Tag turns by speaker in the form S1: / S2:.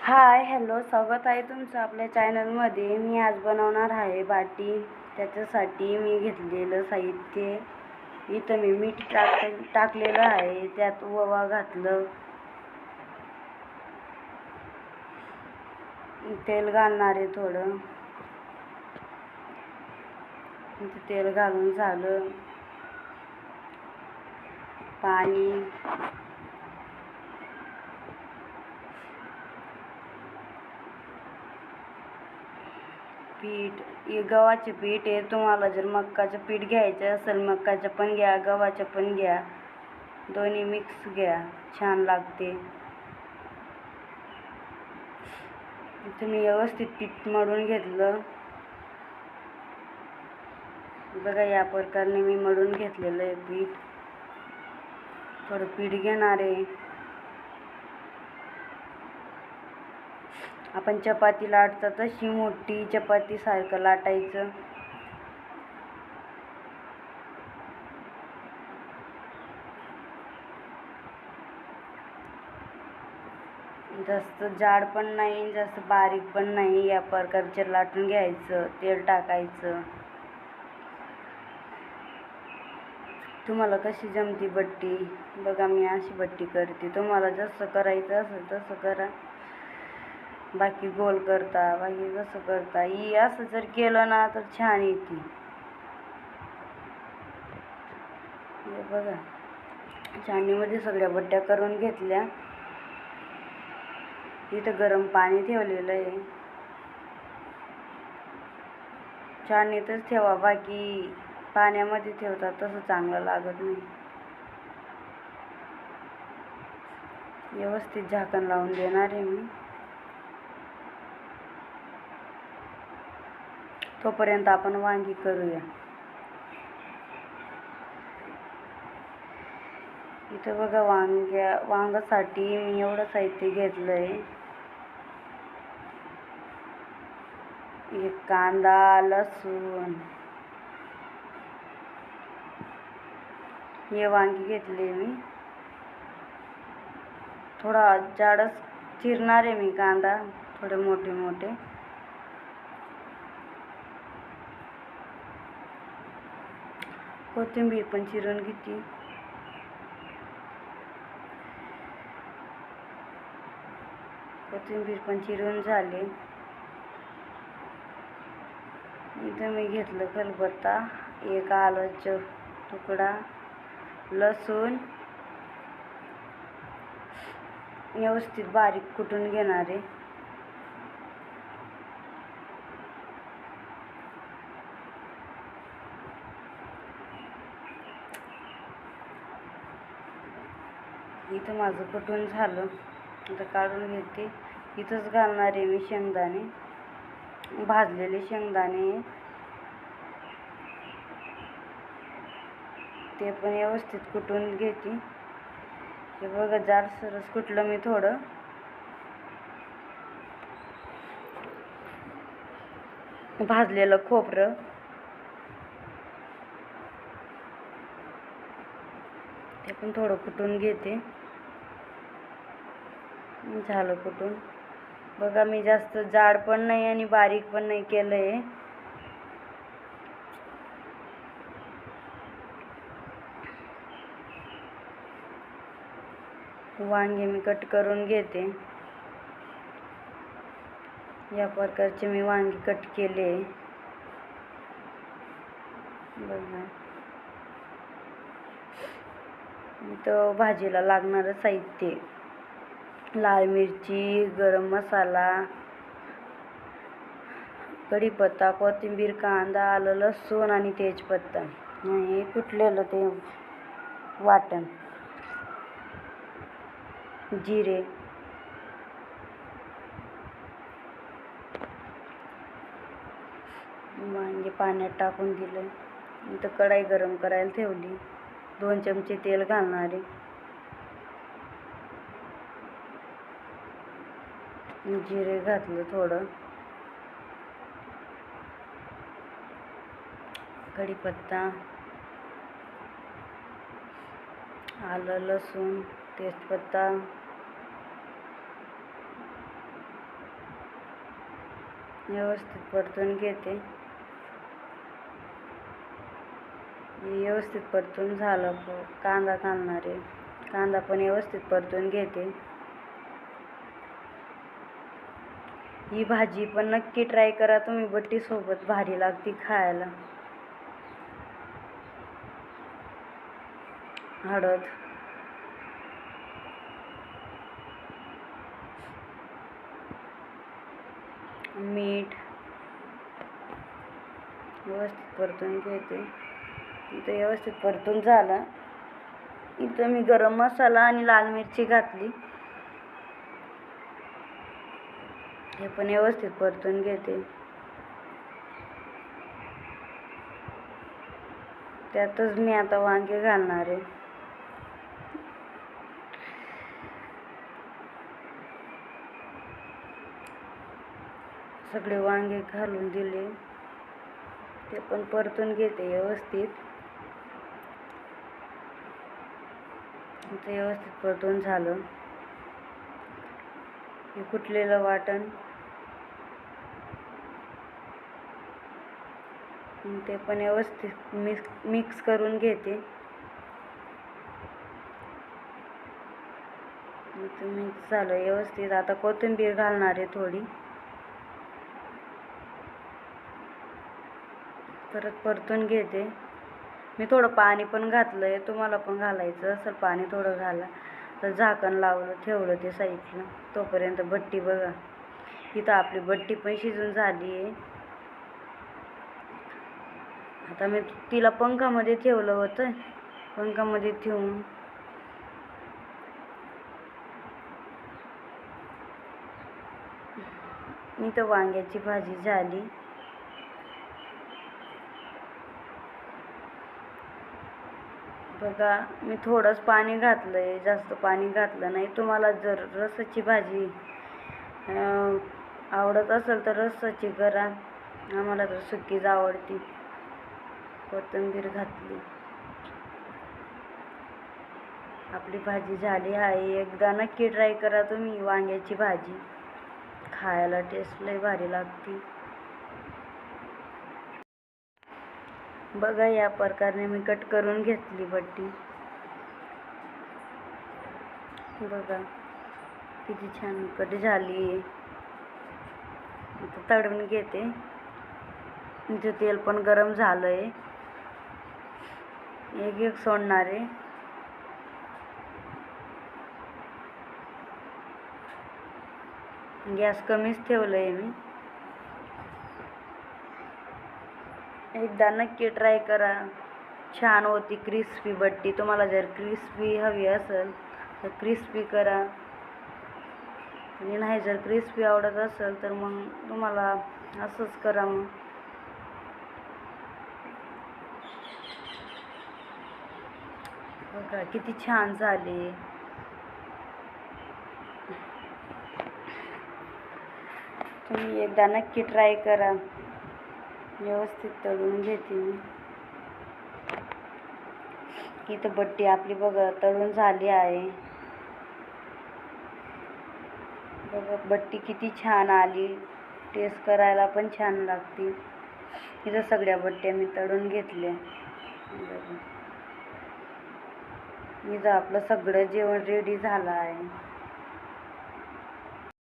S1: Hi hello, स्वागत आहे तुमचं आपल्या चॅनलमध्ये. मी आज बनवणार आहे बाटी. त्याच्यासाठी मी घेतलेलं साहित्य, इथं मी मीठ टाकलेलं आहे, त्यात ओवा घातलं, तेल घालणार आहे थोडं. तेल घालून झालं, पाणी, पीठ, हे गव्हाचे पीठ आहे. तुम्हाला जर मक्काचं पीठ घ्यायचं असेल मक्काचं पण घ्या, गव्हाचं पण घ्या, दोन्ही मिक्स घ्या, छान लागते. तुम्ही व्यवस्थित पीठ मळून घेतलं बघा, या प्रकारे मी मळून घेतलेलं आहे पीठ. थोडं पीठ घेणार आहे. आपण चपाती लाटतो तशी मोठी चपाती सारखं लाटायचं. जास्त जाड पण नाही, जास्त बारीक पण नाही, या प्रकारचे लाटून घ्यायचं. तेल टाकायचं. तुम्हाला कशी जमती बट्टी बघा, मी अशी बट्टी करते. तुम्हाला जसं करायचं असेल तसं करा. बाकी गोल करता, बाकी जसं करता, ही असं जर केलं ना तर छान येते. हे बघा, चाळणीमध्ये सगळ्या बट्ट्या करून घेतल्या. इथं गरम पाणी ठेवलेलं आहे. चाळणीतच ठेवा, बाकी पाण्यामध्ये ठेवतात तसं चांगलं लागत नाही. व्यवस्थित झाकण लावून देणार आहे मी. तोपर्यंत आपण वांगी करूया. इथं बघा, वांगासाठी मी एवढं साहित्य घेतलं आहे. एक कांदा, लसूण, हे वांगी घेतले मी. थोडा जाडच चिरणार आहे मी कांदा, थोडे मोठे मोठे. कोथिंबीर पण चिरून घेते. कोथिंबीर पण चिरून झाले. इथं मी घेतलं खलबत्ता, एक आल्याचा तुकडा, लसूण व्यवस्थित बारीक कुटून घेणार आहे. इथं माझं कुटून झालं, आता काढून घेते. इथंच घालणार आहे मी शेंगदाणे, भाजलेले शेंगदाणे, ते पण व्यवस्थित कुटून घेते. हे बघा, जाडसरच कुटलं मी थोडं. भाजलेलं खोबरं, ते पण थोडं कुटून घेते. झालं कुटून. बघा, मी जास्त जाड पण नाही आणि बारीक पण नाही केलं आहे. वांगे मी कट करून घेते. या प्रकारचे मी वांगी कट केले. बघा, इथं भाजीला लागणारं साहित्य: लाल मिरची, गरम मसाला, कढीपत्ता, कोथिंबीर, कांदा, आलं, लसूण आणि तेजपत्ता, हे कुटलेलं ते वाटण, जिरे, वांगे पाण्यात टाकून दिलं. इथं कढई गरम करायला ठेवली. 2 चमचे तेल घालणारे. जिरे घातलं थोडं, कढीपत्ता, आलं, लसूण, तेजपत्ता, व्यवस्थित परतून घेते. व्यवस्थित परतून झालं. कांदा घालणार आहे. कांदा पण व्यवस्थित परतून घेते. ही भाजी पण नक्की ट्राय करा तुम्ही, बट्टीसोबत भारी लागते खायला. हळद, मीठ व्यवस्थित परतून घेते. इथं व्यवस्थित परतून झाला. इथं मी गरम मसाला आणि लाल मिरची घातली. हे पण व्यवस्थित परतून घेते. त्यातच मी आता वांगे घालणार आहे. सगळे वांगे घालून दिले. ते पण परतून घेते व्यवस्थित. ते व्यवस्थित परतून झालं. हे कुटलेलं वाटण ते पण व्यवस्थित मिक्स करून घेते. मिक्स झालं व्यवस्थित. आता कोथिंबीर घालणार आहे थोडी. परत परतून घेते. मी थोडं पाणी पण घातलं आहे. तुम्हाला पण घालायचं असेल पाणी थोडं घाला. तर झाकण लावलं ठेवलं ते साईडला. तोपर्यंत बट्टी बघा, इथं आपली बट्टी पण शिजून झाली आहे. आता मी तिला पंखामध्ये ठेवलं होतं. पंखामध्ये ठेवून इथं वांग्याची भाजी झाली. बघा, मी थोडंच पाणी घातलं आहे, जास्त पाणी घातलं नाही. तुम्हाला जर रसाची भाजी आवडत असेल तर रसाची करा. आम्हाला तर सुकीच आवडती. कोथिंबीर घातली. आपली भाजी झाली आहे. एकदा नक्की ट्राय करा तुम्ही वांग्याची भाजी. खायला टेस्ट लय भारी लागते. बघा, या प्रकारे मी कट करून घेतली बट्टी. बघा किती छान कट झाली. आता तळून घेते. इथे तेल पण गरम झालंय. एक एक सोडणार आहे. गॅस कमीच ठेवलंय मी. एकदा नक्की ट्राय करा. छान होती क्रिस्पी बट्टी. तुम्हाला जर क्रिस्पी हवी असेल तर क्रिस्पी करा. आणि नाही जर क्रिस्पी आवडत असेल तर मग तुम्हाला असंच करा. मग बघा किती छान झाली. तुम्ही एकदा नक्की ट्राय करा. व्यवस्थित तळून घेते मी. इथं बट्टी आपली बघा तळून झाली आहे. बघा बट्टी किती छान आली. टेस्ट करायला पण छान लागते. इथं सगळ्या बट्ट्या मी तळून घेतल्या. इथं आपलं सगळं जेवण रेडी झालं आहे.